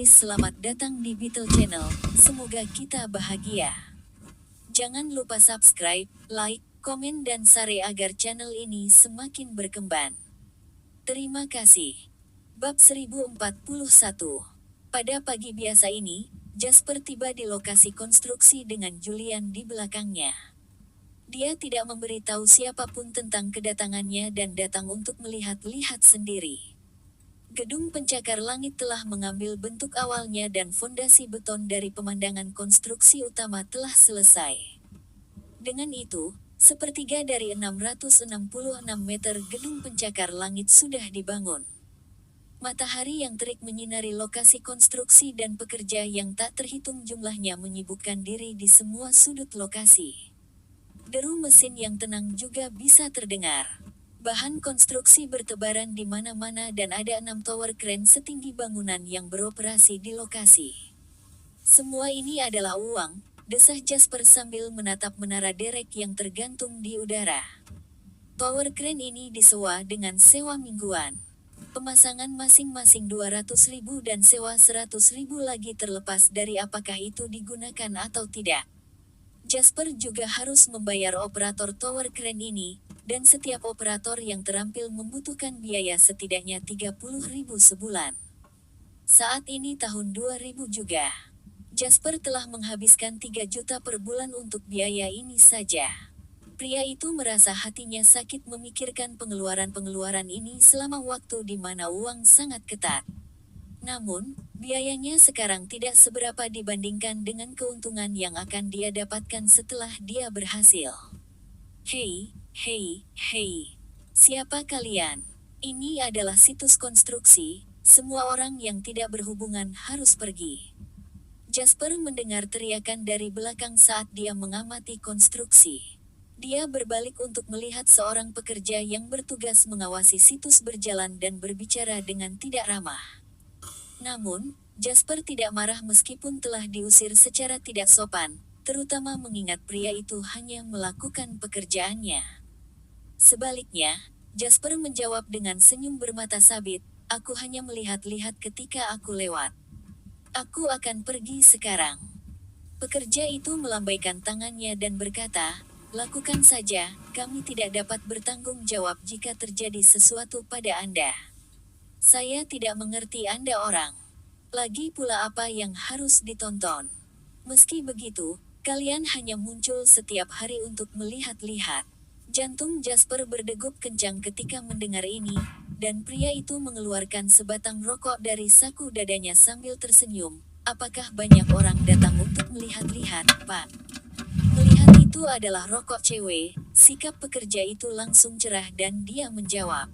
Selamat datang di Beetle Channel, semoga kita bahagia. Jangan lupa subscribe, like, komen dan share agar channel ini semakin berkembang. Terima kasih. Bab 1041. Pada pagi biasa ini, Jasper tiba di lokasi konstruksi dengan Julian di belakangnya. Dia tidak memberitahu siapapun tentang kedatangannya dan datang untuk melihat-lihat sendiri. Gedung pencakar langit telah mengambil bentuk awalnya dan fondasi beton dari pemandangan konstruksi utama telah selesai. Dengan itu, sepertiga dari 666 meter gedung pencakar langit sudah dibangun. Matahari yang terik menyinari lokasi konstruksi dan pekerja yang tak terhitung jumlahnya menyibukkan diri di semua sudut lokasi. Deru mesin yang tenang juga bisa terdengar. Bahan konstruksi bertebaran di mana-mana dan ada 6 tower crane setinggi bangunan yang beroperasi di lokasi. Semua ini adalah uang, desah Jasper sambil menatap menara derek yang tergantung di udara. Tower crane ini disewa dengan sewa mingguan. Pemasangan masing-masing 200.000 dan sewa 100.000 lagi terlepas dari apakah itu digunakan atau tidak. Jasper juga harus membayar operator tower crane ini, dan setiap operator yang terampil membutuhkan biaya setidaknya 30.000 sebulan. Saat ini tahun 2000 juga. Jasper telah menghabiskan 3 juta per bulan untuk biaya ini saja. Pria itu merasa hatinya sakit memikirkan pengeluaran-pengeluaran ini selama waktu di mana uang sangat ketat. Namun, biayanya sekarang tidak seberapa dibandingkan dengan keuntungan yang akan dia dapatkan setelah dia berhasil. Hei, siapa kalian? Ini adalah situs konstruksi, semua orang yang tidak berhubungan harus pergi. Jasper mendengar teriakan dari belakang saat dia mengamati konstruksi. Dia berbalik untuk melihat seorang pekerja yang bertugas mengawasi situs berjalan dan berbicara dengan tidak ramah. Namun, Jasper tidak marah meskipun telah diusir secara tidak sopan, terutama mengingat pria itu hanya melakukan pekerjaannya. Sebaliknya, Jasper menjawab dengan senyum bermata sabit, "Aku hanya melihat-lihat ketika aku lewat. Aku akan pergi sekarang." Pekerja itu melambaikan tangannya dan berkata, "Lakukan saja, kami tidak dapat bertanggung jawab jika terjadi sesuatu pada Anda. Saya tidak mengerti Anda orang. Lagi pula apa yang harus ditonton? Meski begitu, kalian hanya muncul setiap hari untuk melihat-lihat." Jantung Jasper berdegup kencang ketika mendengar ini, dan pria itu mengeluarkan sebatang rokok dari saku dadanya sambil tersenyum. "Apakah banyak orang datang untuk melihat-lihat, Pak?" Melihat itu adalah rokok cewek, sikap pekerja itu langsung cerah dan dia menjawab,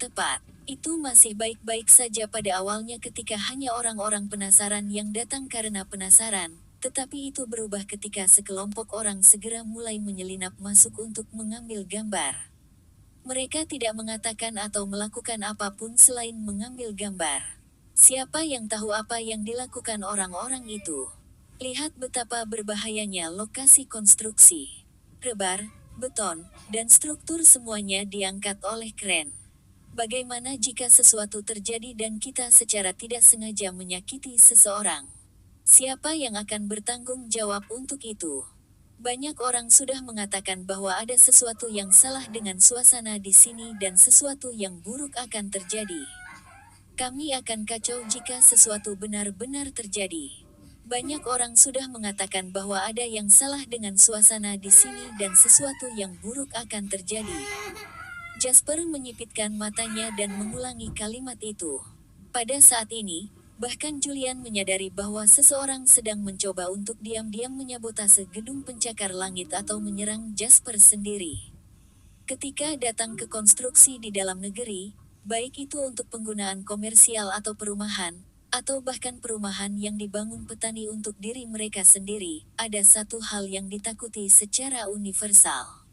"Tepat. Itu masih baik-baik saja pada awalnya ketika hanya orang-orang penasaran yang datang karena penasaran, tetapi itu berubah ketika sekelompok orang segera mulai menyelinap masuk untuk mengambil gambar. Mereka tidak mengatakan atau melakukan apapun selain mengambil gambar. Siapa yang tahu apa yang dilakukan orang-orang itu? Lihat betapa berbahayanya lokasi konstruksi. Rebar, beton, dan struktur semuanya diangkat oleh kren. Bagaimana jika sesuatu terjadi dan kita secara tidak sengaja menyakiti seseorang? Siapa yang akan bertanggung jawab untuk itu? Banyak orang sudah mengatakan bahwa ada sesuatu yang salah dengan suasana di sini dan sesuatu yang buruk akan terjadi. Kami akan kacau jika sesuatu benar-benar terjadi. Banyak orang sudah mengatakan bahwa ada yang salah dengan suasana di sini dan sesuatu yang buruk akan terjadi." Jasper menyipitkan matanya dan mengulangi kalimat itu. Pada saat ini, bahkan Julian menyadari bahwa seseorang sedang mencoba untuk diam-diam menyabotase gedung pencakar langit atau menyerang Jasper sendiri. Ketika datang ke konstruksi di dalam negeri, baik itu untuk penggunaan komersial atau perumahan, atau bahkan perumahan yang dibangun petani untuk diri mereka sendiri, ada satu hal yang ditakuti secara universal.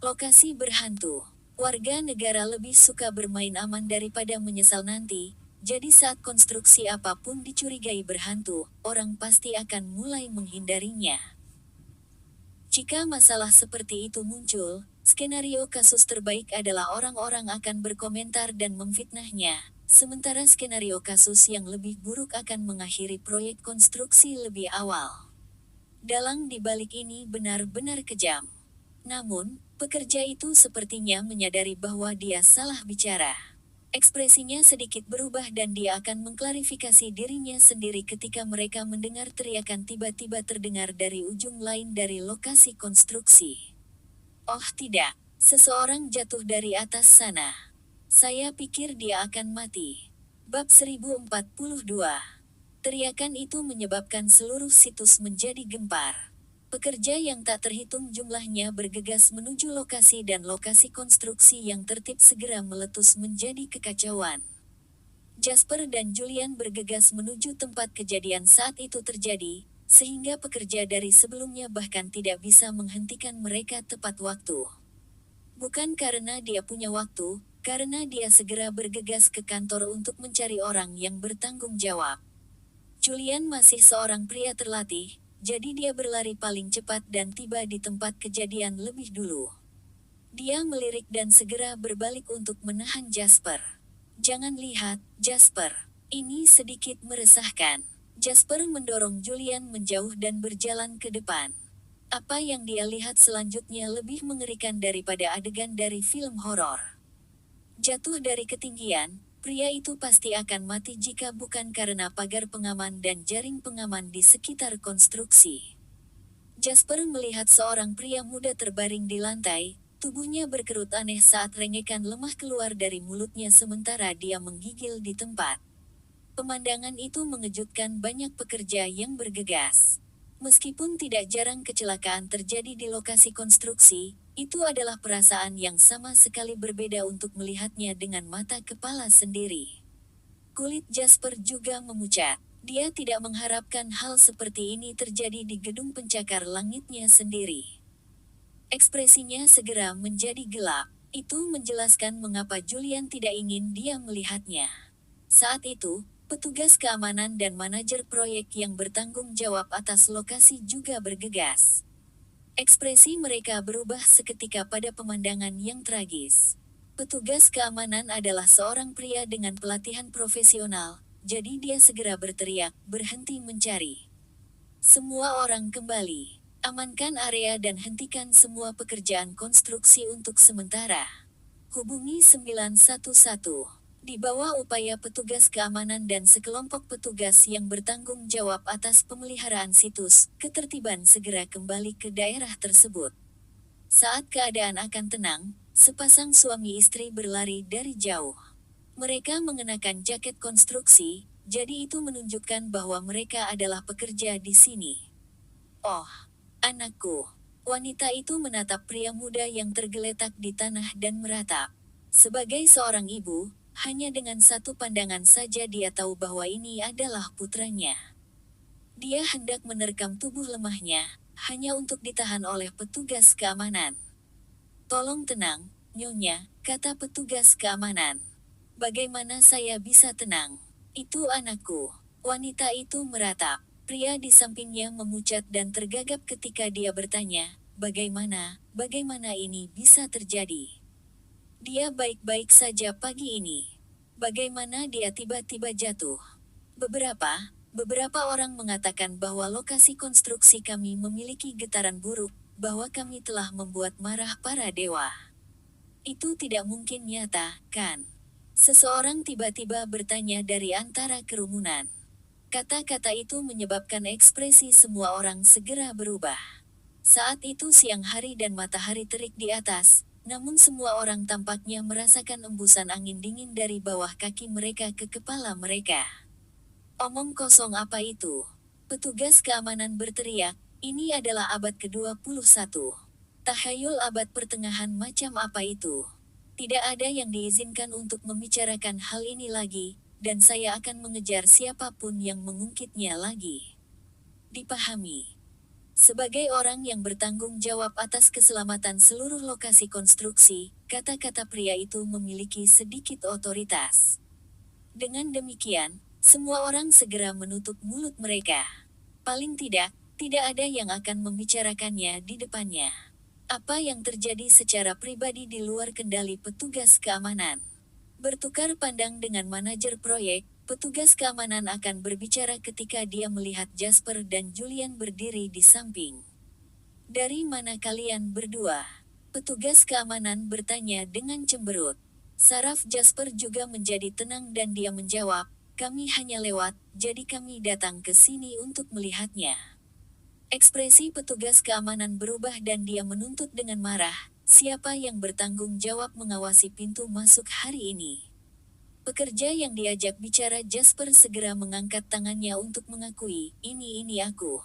Lokasi berhantu. Warga negara lebih suka bermain aman daripada menyesal nanti, jadi saat konstruksi apapun dicurigai berhantu, orang pasti akan mulai menghindarinya. Jika masalah seperti itu muncul, skenario kasus terbaik adalah orang-orang akan berkomentar dan memfitnahnya, Sementara skenario kasus yang lebih buruk akan mengakhiri proyek konstruksi lebih awal. Dalang di balik ini benar-benar kejam. Namun, pekerja itu sepertinya menyadari bahwa dia salah bicara. Ekspresinya sedikit berubah dan dia akan mengklarifikasi dirinya sendiri ketika mereka mendengar teriakan tiba-tiba terdengar dari ujung lain dari lokasi konstruksi. Oh tidak, seseorang jatuh dari atas sana. Saya pikir dia akan mati. Bab 1042. Teriakan itu menyebabkan seluruh situs menjadi gempar. Pekerja yang tak terhitung jumlahnya bergegas menuju lokasi dan lokasi konstruksi yang tertib segera meletus menjadi kekacauan. Jasper dan Julian bergegas menuju tempat kejadian saat itu terjadi, sehingga pekerja dari sebelumnya bahkan tidak bisa menghentikan mereka tepat waktu. Bukan karena dia punya waktu, karena dia segera bergegas ke kantor untuk mencari orang yang bertanggung jawab. Julian masih seorang pria terlatih, jadi dia berlari paling cepat dan tiba di tempat kejadian lebih dulu. Dia melirik dan segera berbalik untuk menahan Jasper. Jangan lihat, Jasper. Ini sedikit meresahkan. Jasper mendorong Julian menjauh dan berjalan ke depan. Apa yang dia lihat selanjutnya lebih mengerikan daripada adegan dari film horor. Jatuh dari ketinggian, pria itu pasti akan mati jika bukan karena pagar pengaman dan jaring pengaman di sekitar konstruksi. Jasper melihat seorang pria muda terbaring di lantai, tubuhnya berkerut aneh saat rengekan lemah keluar dari mulutnya sementara dia menggigil di tempat. Pemandangan itu mengejutkan banyak pekerja yang bergegas. Meskipun tidak jarang kecelakaan terjadi di lokasi konstruksi, itu adalah perasaan yang sama sekali berbeda untuk melihatnya dengan mata kepala sendiri. Kulit Jasper juga memucat. Dia tidak mengharapkan hal seperti ini terjadi di gedung pencakar langitnya sendiri. Ekspresinya segera menjadi gelap. Itu menjelaskan mengapa Julian tidak ingin dia melihatnya. Saat itu, petugas keamanan dan manajer proyek yang bertanggung jawab atas lokasi juga bergegas. Ekspresi mereka berubah seketika pada pemandangan yang tragis. Petugas keamanan adalah seorang pria dengan pelatihan profesional, jadi dia segera berteriak, berhenti mencari. Semua orang kembali. Amankan area dan hentikan semua pekerjaan konstruksi untuk sementara. Hubungi 911. Di bawah upaya petugas keamanan dan sekelompok petugas yang bertanggung jawab atas pemeliharaan situs, ketertiban segera kembali ke daerah tersebut. Saat keadaan akan tenang, sepasang suami istri berlari dari jauh. Mereka mengenakan jaket konstruksi, jadi itu menunjukkan bahwa mereka adalah pekerja di sini. Oh, anakku. Wanita itu menatap pria muda yang tergeletak di tanah dan meratap. Sebagai seorang ibu, hanya dengan satu pandangan saja dia tahu bahwa ini adalah putranya. Dia hendak menerkam tubuh lemahnya, hanya untuk ditahan oleh petugas keamanan. Tolong tenang, Nyonya, kata petugas keamanan. Bagaimana saya bisa tenang? Itu anakku. Wanita itu meratap. Pria di sampingnya memucat dan tergagap ketika dia bertanya, bagaimana ini bisa terjadi? Dia baik-baik saja pagi ini. Bagaimana dia tiba-tiba jatuh? Beberapa orang mengatakan bahwa lokasi konstruksi kami memiliki getaran buruk, bahwa kami telah membuat marah para dewa. Itu tidak mungkin nyata, kan? Seseorang tiba-tiba bertanya dari antara kerumunan. Kata-kata itu menyebabkan ekspresi semua orang segera berubah. Saat itu siang hari dan matahari terik di atas, namun semua orang tampaknya merasakan embusan angin dingin dari bawah kaki mereka ke kepala mereka. Omong kosong apa itu? Petugas keamanan berteriak, ini adalah abad ke-21. Tahayul abad pertengahan macam apa itu? Tidak ada yang diizinkan untuk membicarakan hal ini lagi, dan saya akan mengejar siapapun yang mengungkitnya lagi. Dipahami. Sebagai orang yang bertanggung jawab atas keselamatan seluruh lokasi konstruksi, kata-kata pria itu memiliki sedikit otoritas. Dengan demikian, semua orang segera menutup mulut mereka. Paling tidak ada yang akan membicarakannya di depannya. Apa yang terjadi secara pribadi di luar kendali petugas keamanan. Bertukar pandang dengan manajer proyek, petugas keamanan akan berbicara ketika dia melihat Jasper dan Julian berdiri di samping. "Dari mana kalian berdua?" Petugas keamanan bertanya dengan cemberut. Saraf Jasper juga menjadi tenang dan dia menjawab, "Kami hanya lewat, jadi kami datang ke sini untuk melihatnya." Ekspresi petugas keamanan berubah dan dia menuntut dengan marah, "Siapa yang bertanggung jawab mengawasi pintu masuk hari ini?" Pekerja yang diajak bicara Jasper segera mengangkat tangannya untuk mengakui, ini aku."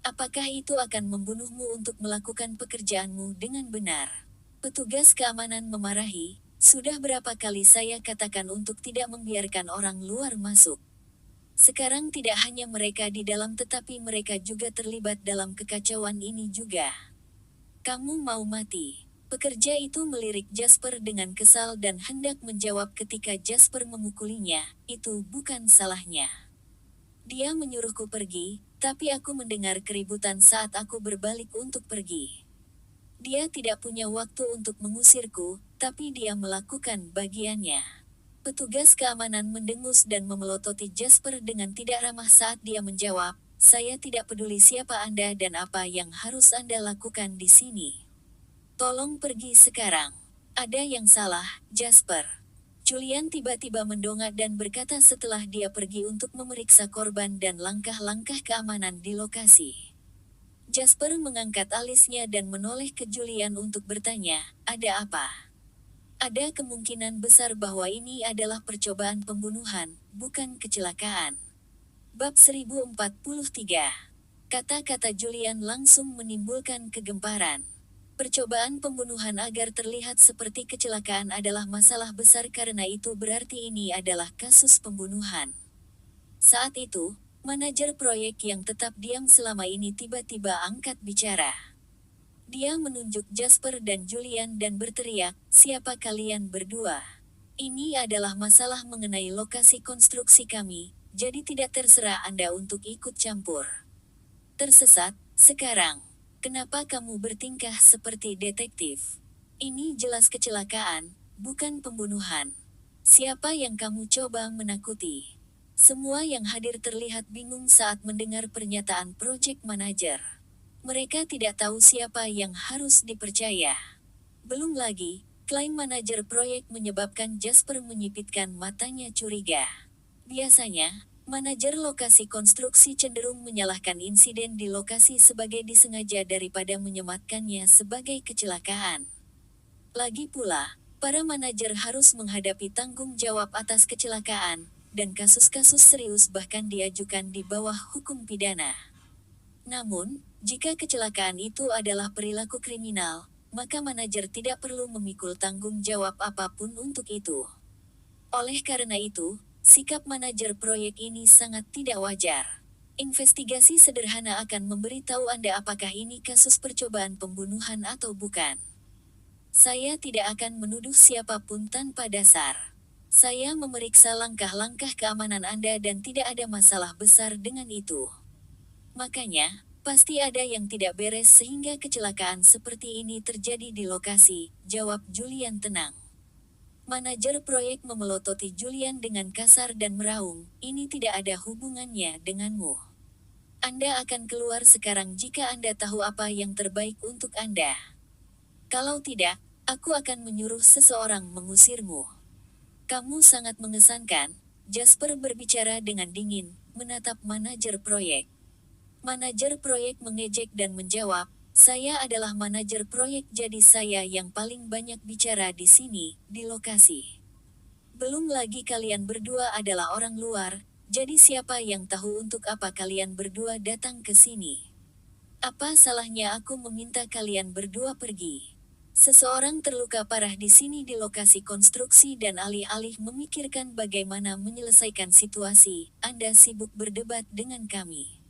"Apakah itu akan membunuhmu untuk melakukan pekerjaanmu dengan benar?" Petugas keamanan memarahi, "Sudah berapa kali saya katakan untuk tidak membiarkan orang luar masuk. Sekarang tidak hanya mereka di dalam tetapi mereka juga terlibat dalam kekacauan ini juga. Kamu mau mati." Pekerja itu melirik Jasper dengan kesal dan hendak menjawab ketika Jasper memukulinya, "Itu bukan salahnya. Dia menyuruhku pergi, tapi aku mendengar keributan saat aku berbalik untuk pergi. Dia tidak punya waktu untuk mengusirku, tapi dia melakukan bagiannya." Petugas keamanan mendengus dan memelototi Jasper dengan tidak ramah saat dia menjawab, "Saya tidak peduli siapa Anda dan apa yang harus Anda lakukan di sini. Tolong pergi sekarang." "Ada yang salah, Jasper." Julian tiba-tiba mendongak dan berkata setelah dia pergi untuk memeriksa korban dan langkah-langkah keamanan di lokasi. Jasper mengangkat alisnya dan menoleh ke Julian untuk bertanya, "Ada apa?" "Ada kemungkinan besar bahwa ini adalah percobaan pembunuhan, bukan kecelakaan." Bab 1043. Kata-kata Julian langsung menimbulkan kegemparan. Percobaan pembunuhan agar terlihat seperti kecelakaan adalah masalah besar karena itu berarti ini adalah kasus pembunuhan. Saat itu, manajer proyek yang tetap diam selama ini tiba-tiba angkat bicara. Dia menunjuk Jasper dan Julian dan berteriak, "Siapa kalian berdua? Ini adalah masalah mengenai lokasi konstruksi kami, jadi tidak terserah Anda untuk ikut campur." "Tersesat, sekarang. Kenapa kamu bertingkah seperti detektif? Ini jelas kecelakaan, bukan pembunuhan. Siapa yang kamu coba menakuti?" Semua yang hadir terlihat bingung saat mendengar pernyataan project manager. Mereka tidak tahu siapa yang harus dipercaya. Belum lagi, klaim manajer proyek menyebabkan Jasper menyipitkan matanya curiga. Biasanya, manajer lokasi konstruksi cenderung menyalahkan insiden di lokasi sebagai disengaja daripada menyematkannya sebagai kecelakaan. Lagi pula, para manajer harus menghadapi tanggung jawab atas kecelakaan, dan kasus-kasus serius bahkan diajukan di bawah hukum pidana. Namun, jika kecelakaan itu adalah perilaku kriminal, maka manajer tidak perlu memikul tanggung jawab apapun untuk itu. Oleh karena itu, sikap manajer proyek ini sangat tidak wajar. Investigasi sederhana akan memberitahu Anda apakah ini kasus percobaan pembunuhan atau bukan. Saya tidak akan menuduh siapapun tanpa dasar. Saya memeriksa langkah-langkah keamanan Anda dan tidak ada masalah besar dengan itu. Makanya, pasti ada yang tidak beres sehingga kecelakaan seperti ini terjadi di lokasi, jawab Julian tenang. Manajer proyek memelototi Julian dengan kasar dan meraung, "Ini tidak ada hubungannya denganmu. Anda akan keluar sekarang jika Anda tahu apa yang terbaik untuk Anda. Kalau tidak, aku akan menyuruh seseorang mengusirmu." "Kamu sangat mengesankan," Jasper berbicara dengan dingin, menatap manajer proyek. Manajer proyek mengejek dan menjawab, "Saya adalah manajer proyek jadi saya yang paling banyak bicara di sini, di lokasi. Belum lagi kalian berdua adalah orang luar, jadi siapa yang tahu untuk apa kalian berdua datang ke sini? Apa salahnya aku meminta kalian berdua pergi? Seseorang terluka parah di sini di lokasi konstruksi dan alih-alih memikirkan bagaimana menyelesaikan situasi, Anda sibuk berdebat dengan kami.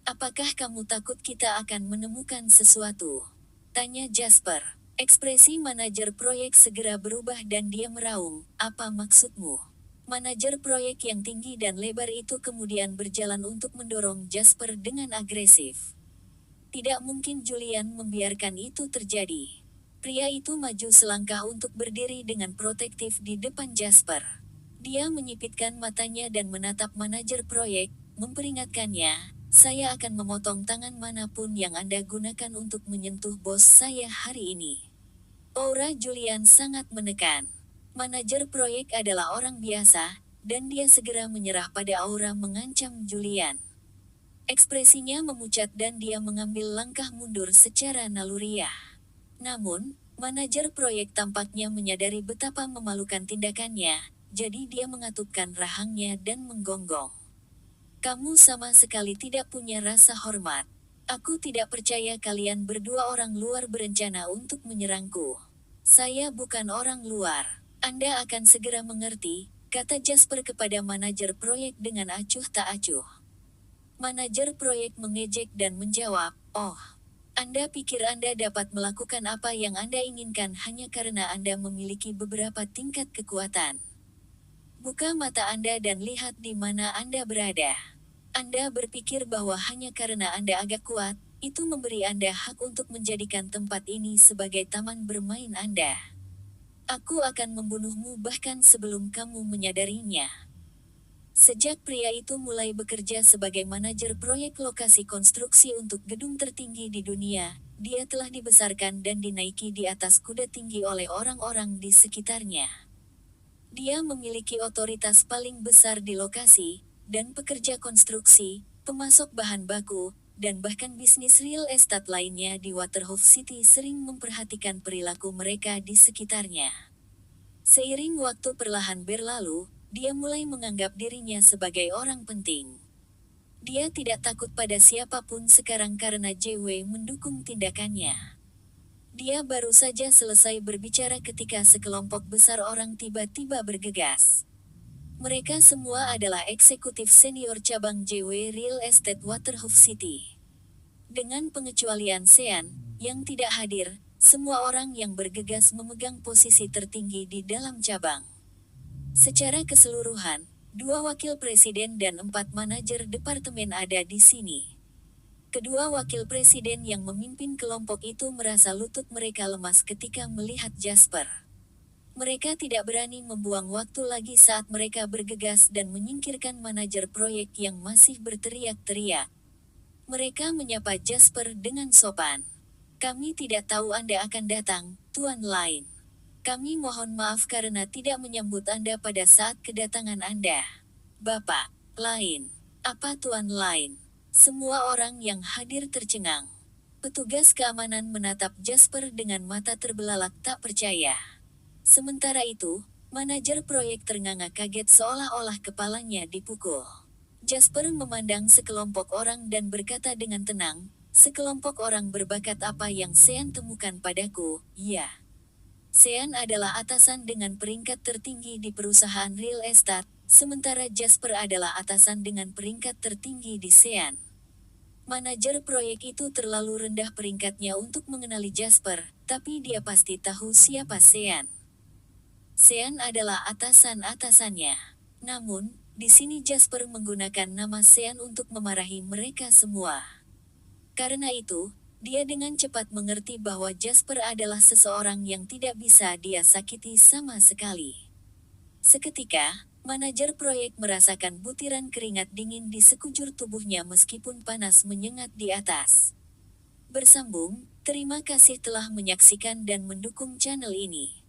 Apakah kamu takut kita akan menemukan sesuatu?" tanya Jasper. Ekspresi manajer proyek segera berubah dan dia meraung, "Apa maksudmu?" Manajer proyek yang tinggi dan lebar itu kemudian berjalan untuk mendorong Jasper dengan agresif. Tidak mungkin Julian membiarkan itu terjadi. Pria itu maju selangkah untuk berdiri dengan protektif di depan Jasper. Dia menyipitkan matanya dan menatap manajer proyek, memperingatkannya, "Saya akan memotong tangan manapun yang Anda gunakan untuk menyentuh bos saya hari ini." Aura Julian sangat menekan. Manajer proyek adalah orang biasa, dan dia segera menyerah pada aura mengancam Julian. Ekspresinya memucat dan dia mengambil langkah mundur secara naluriah. Namun, manajer proyek tampaknya menyadari betapa memalukan tindakannya, jadi dia mengatupkan rahangnya dan menggonggong. "Kamu sama sekali tidak punya rasa hormat. Aku tidak percaya kalian berdua orang luar berencana untuk menyerangku. Saya bukan orang luar. Anda akan segera mengerti," kata Jasper kepada manajer proyek dengan acuh tak acuh. Manajer proyek mengejek dan menjawab, "Oh, Anda pikir Anda dapat melakukan apa yang Anda inginkan hanya karena Anda memiliki beberapa tingkat kekuatan. Buka mata Anda dan lihat di mana Anda berada. Anda berpikir bahwa hanya karena Anda agak kuat, itu memberi Anda hak untuk menjadikan tempat ini sebagai taman bermain Anda. Aku akan membunuhmu bahkan sebelum kamu menyadarinya." Sejak pria itu mulai bekerja sebagai manajer proyek lokasi konstruksi untuk gedung tertinggi di dunia, dia telah dibesarkan dan dinaiki di atas kuda tinggi oleh orang-orang di sekitarnya. Dia memiliki otoritas paling besar di lokasi, dan pekerja konstruksi, pemasok bahan baku, dan bahkan bisnis real estate lainnya di Waterhouse City sering memperhatikan perilaku mereka di sekitarnya. Seiring waktu perlahan berlalu, dia mulai menganggap dirinya sebagai orang penting. Dia tidak takut pada siapapun sekarang karena JW mendukung tindakannya. Dia baru saja selesai berbicara ketika sekelompok besar orang tiba-tiba bergegas. Mereka semua adalah eksekutif senior cabang JW Real Estate Waterhouse City. Dengan pengecualian Sean, yang tidak hadir, semua orang yang bergegas memegang posisi tertinggi di dalam cabang. Secara keseluruhan, 2 wakil presiden dan 4 manajer departemen ada di sini. Kedua wakil presiden yang memimpin kelompok itu merasa lutut mereka lemas ketika melihat Jasper. Mereka tidak berani membuang waktu lagi saat mereka bergegas dan menyingkirkan manajer proyek yang masih berteriak-teriak. Mereka menyapa Jasper dengan sopan. "Kami tidak tahu Anda akan datang, Tuan Lain. Kami mohon maaf karena tidak menyambut Anda pada saat kedatangan Anda." "Bapak Lain." "Apa Tuan Lain?" Semua orang yang hadir tercengang. Petugas keamanan menatap Jasper dengan mata terbelalak tak percaya. Sementara itu, manajer proyek ternganga kaget seolah-olah kepalanya dipukul. Jasper memandang sekelompok orang dan berkata dengan tenang, "Sekelompok orang berbakat apa yang Sean temukan padaku, ya. Sean adalah atasan dengan peringkat tertinggi di perusahaan real estate, sementara Jasper adalah atasan dengan peringkat tertinggi di Sean." Manajer proyek itu terlalu rendah peringkatnya untuk mengenali Jasper, tapi dia pasti tahu siapa Sean. Sean adalah atasan-atasannya. Namun, di sini Jasper menggunakan nama Sean untuk memarahi mereka semua. Karena itu, dia dengan cepat mengerti bahwa Jasper adalah seseorang yang tidak bisa dia sakiti sama sekali. Seketika, manajer proyek merasakan butiran keringat dingin di sekujur tubuhnya meskipun panas menyengat di atas. Bersambung, terima kasih telah menyaksikan dan mendukung channel ini.